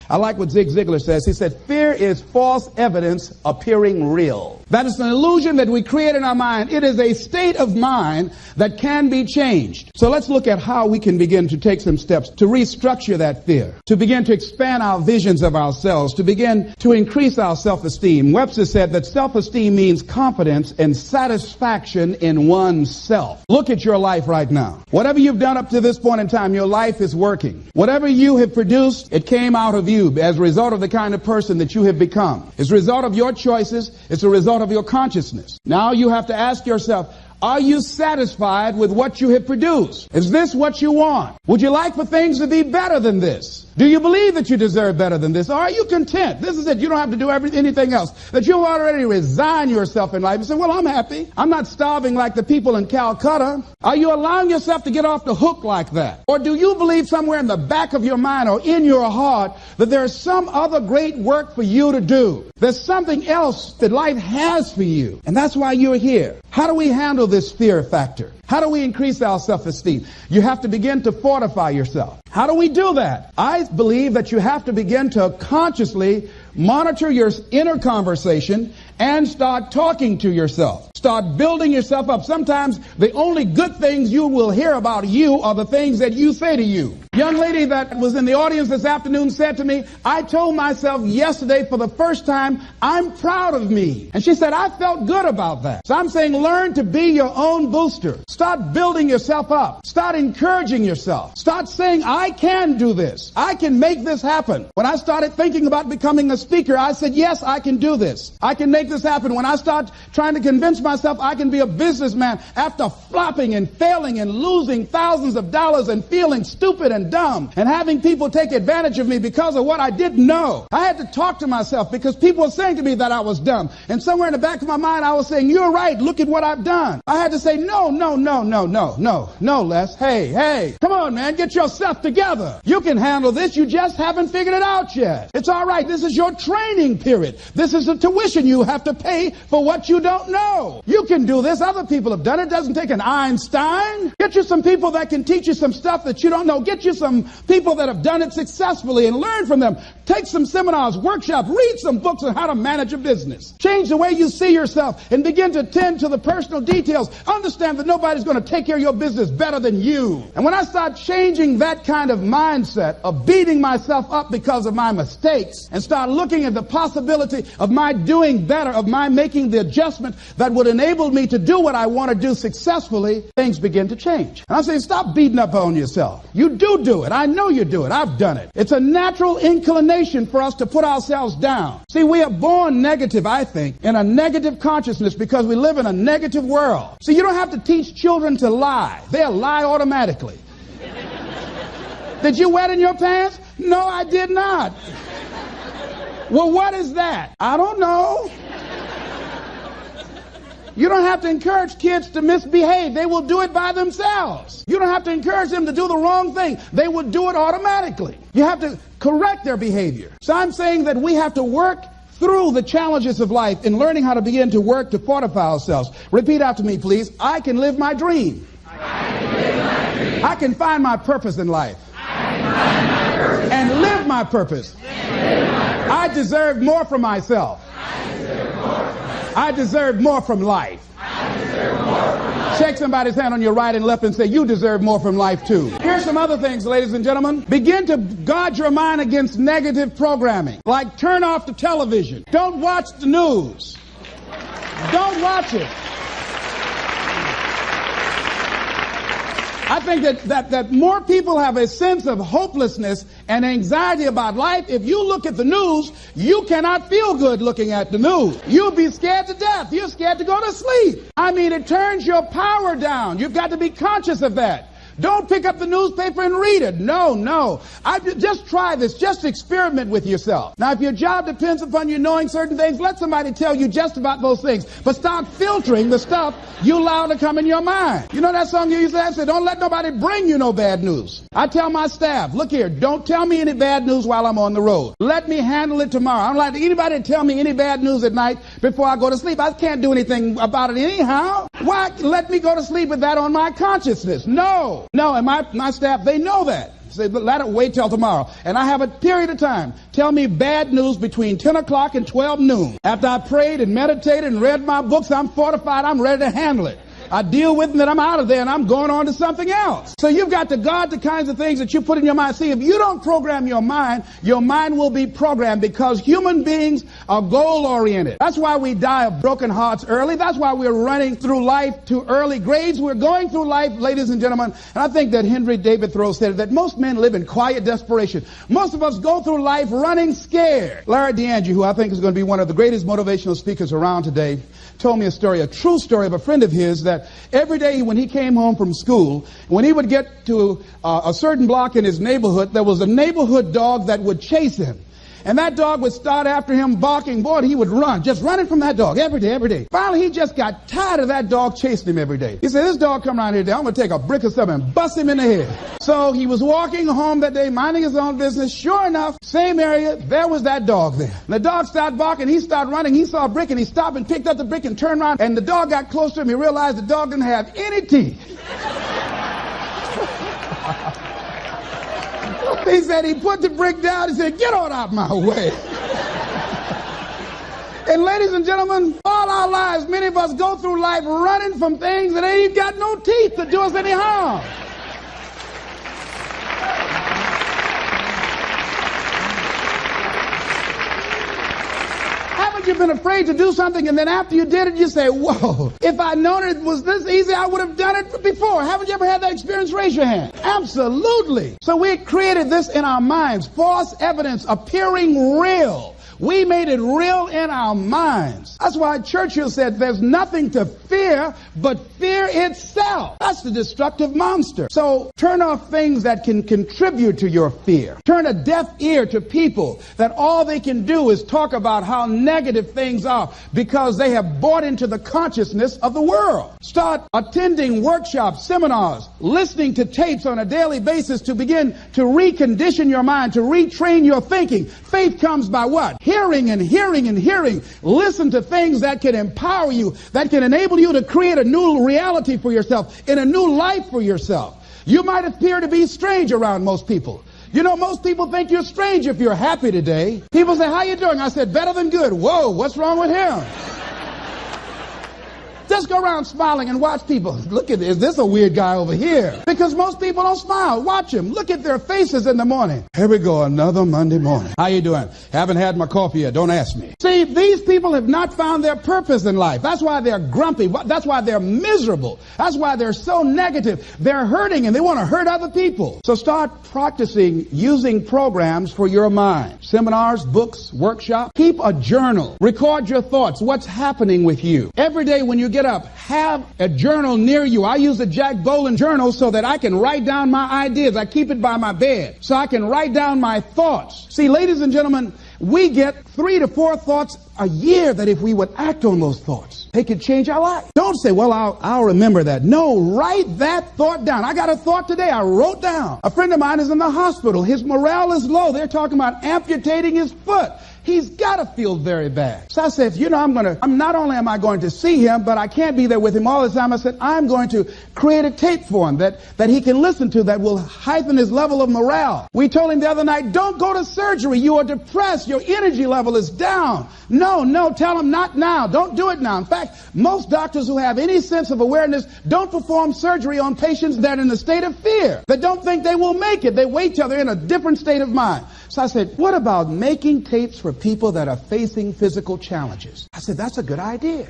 I like what Zig Ziglar says. He said, fear is false evidence appearing real. That is an illusion that we create in our mind. It is a state of mind that can be changed. So let's look at how we can begin to take some steps to restructure that fear, to begin to expand our visions of ourselves, to begin to increase our self-esteem. Webster said that self-esteem means confidence and satisfaction in oneself. Look at your life right now. Whatever you've done up to this point in time, your life is working. Whatever you have produced, it came out of you as a result of the kind of person that you have become. It's a result of your choices. It's a result of your consciousness. Now you have to ask yourself, are you satisfied with what you have produced? Is this what you want? Would you like for things to be better than this? Do you believe that you deserve better than this? Or are you content? This is it. You don't have to do anything else. That you've already resigned yourself in life and say, well, I'm happy. I'm not starving like the people in Calcutta. Are you allowing yourself to get off the hook like that? Or do you believe somewhere in the back of your mind or in your heart that there's some other great work for you to do? There's something else that life has for you. And that's why you're here. How do we handle this fear factor? How do we increase our self-esteem? You have to begin to fortify yourself. How do we do that? I believe that you have to begin to consciously monitor your inner conversation and start talking to yourself. Start building yourself up. Sometimes the only good things you will hear about you are the things that you say to you. Young lady that was in the audience this afternoon said to me, I told myself yesterday for the first time, I'm proud of me. And she said, I felt good about that. So I'm saying learn to be your own booster. Start building yourself up. Start encouraging yourself. Start saying, I can do this. I can make this happen. When I started thinking about becoming a speaker, I said, yes, I can do this. I can make this happen. When I start trying to convince myself I can be a businessman after flopping and failing and losing thousands of dollars and feeling stupid and dumb and having people take advantage of me because of what I didn't know. I had to talk to myself because people were saying to me that I was dumb. And somewhere in the back of my mind, I was saying, you're right. Look at what I've done. I had to say, no, Les. Hey, come on, man. Get yourself together. You can handle this. You just haven't figured it out yet. It's all right. This is your training period. This is the tuition you have to pay for what you don't know. You can do this. Other people have done it. It doesn't take an Einstein. Get you some people that can teach you some stuff that you don't know. Get you some people that have done it successfully and learn from them. Take some seminars, workshops, read some books on how to manage a business. Change the way you see yourself and begin to tend to the personal details. Understand that nobody's going to take care of your business better than you. And when I start changing that kind of mindset of beating myself up because of my mistakes and start looking at the possibility of my doing better, of my making the adjustment that would enable me to do what I want to do successfully, things begin to change. And I'm saying stop beating up on yourself. You do it. I know you do it. I've done it. It's a natural inclination for us to put ourselves down. See, we are born negative, I think, in a negative consciousness because we live in a negative world. See, you don't have to teach children to lie. They'll lie automatically. Did you wet in your pants? No, I did not. Well, what is that? I don't know. You don't have to encourage kids to misbehave. They will do it by themselves. You don't have to encourage them to do the wrong thing. They will do it automatically. You have to correct their behavior. So I'm saying that we have to work through the challenges of life in learning how to begin to work to fortify ourselves. Repeat after me, please. I can live my dream. I can find my purpose in life. And live my purpose. I deserve more from myself. I deserve more from life. Shake somebody's hand on your right and left and say, you deserve more from life too. Here's some other things, ladies and gentlemen. Begin to guard your mind against negative programming. Like turn off the television. Don't watch the news. Don't watch it. I think that more people have a sense of hopelessness and anxiety about life. If you look at the news, you cannot feel good looking at the news. You'll be scared to death. You're scared to go to sleep. I mean, it turns your power down. You've got to be conscious of that. Don't pick up the newspaper and read it. No. Just try this. Just experiment with yourself. Now, if your job depends upon you knowing certain things, let somebody tell you just about those things. But start filtering the stuff you allow to come in your mind. You know that song you used to have? Say, don't let nobody bring you no bad news. I tell my staff, look here, don't tell me any bad news while I'm on the road. Let me handle it tomorrow. I don't like anybody to tell me any bad news at night before I go to sleep. I can't do anything about it anyhow. Why let me go to sleep with that on my consciousness? No, and my staff, they know that. Say, let it wait till tomorrow. And I have a period of time. Tell me bad news between 10 o'clock and 12 noon. After I prayed and meditated and read my books, I'm fortified. I'm ready to handle it. I deal with them, then I'm out of there and I'm going on to something else. So you've got to guard the kinds of things that you put in your mind. See, if you don't program your mind will be programmed, because human beings are goal-oriented. That's why we die of broken hearts early. That's why we're running through life to early grades. We're going through life, ladies and gentlemen. And I think that Henry David Thoreau said that most men live in quiet desperation. Most of us go through life running scared. Larry DeAndre, who I think is going to be one of the greatest motivational speakers around today, told me a story, a true story of a friend of his, that every day when he came home from school, when he would get to a certain block in his neighborhood, there was a neighborhood dog that would chase him. And that dog would start after him barking. Boy, he would run, just running from that dog every day. Finally, he just got tired of that dog chasing him every day. He said, this dog come around here today, I'm going to take a brick or something and bust him in the head. So he was walking home that day, minding his own business. Sure enough, same area, there was that dog there. And the dog started barking, he started running, he saw a brick, and he stopped and picked up the brick and turned around. And the dog got close to him. He realized the dog didn't have any teeth. He said he put the brick down. He said, get on out my way. And ladies and gentlemen, all our lives, many of us go through life running from things that ain't got no teeth to do us any harm. Haven't you been afraid to do something, and then after you did it, you say, whoa, if I'd known it was this easy, I would have done it before. Haven't you ever had that experience? Raise your hand. Absolutely. So we created this in our minds, false evidence appearing real. We made it real in our minds. That's why Churchill said there's nothing to fear but fear itself. That's the destructive monster. So turn off things that can contribute to your fear. Turn a deaf ear to people that all they can do is talk about how negative things are, because they have bought into the consciousness of the world. Start attending workshops, seminars, listening to tapes on a daily basis to begin to recondition your mind, to retrain your thinking. Faith comes by what? Hearing and hearing and hearing. Listen to things that can empower you, that can enable you to create a new reality for yourself, and a new life for yourself. You might appear to be strange around most people. You know, most people think you're strange if you're happy today. People say, how you doing? I said, better than good. Whoa, what's wrong with him? Just go around smiling and watch people. Look at this. Is this a weird guy over here? Because most people don't smile. Watch them. Look at their faces in the morning. Here we go, another Monday morning. How you doing? Haven't had my coffee yet. Don't ask me. See, these people have not found their purpose in life. That's why they're grumpy. That's why they're miserable. That's why they're so negative. They're hurting and they want to hurt other people. So start practicing using programs for your mind. Seminars, books, workshops. Keep a journal. Record your thoughts. What's happening with you? Every day when you get up, have a journal near you. I use a Jack Boland journal so that I can write down my ideas. I keep it by my bed so I can write down my thoughts. See, ladies and gentlemen, we get 3 to 4 thoughts a year that if we would act on those thoughts, they could change our life. Don't say, well, I'll remember that. No, write that thought down. I got a thought today I wrote down. A friend of mine is in the hospital. His morale is low. They're talking about amputating his foot. He's got to feel very bad. So I said, you know, not only am I going to see him, but I can't be there with him all the time. I said, I'm going to create a tape for him that he can listen to that will heighten his level of morale. We told him the other night, don't go to surgery. You are depressed. Your energy level is down. No, tell him not now. Don't do it now. In fact, most doctors who have any sense of awareness don't perform surgery on patients that are in a state of fear, that don't think they will make it. They wait till they're in a different state of mind. So I said, what about making tapes for people that are facing physical challenges? I said, that's a good idea.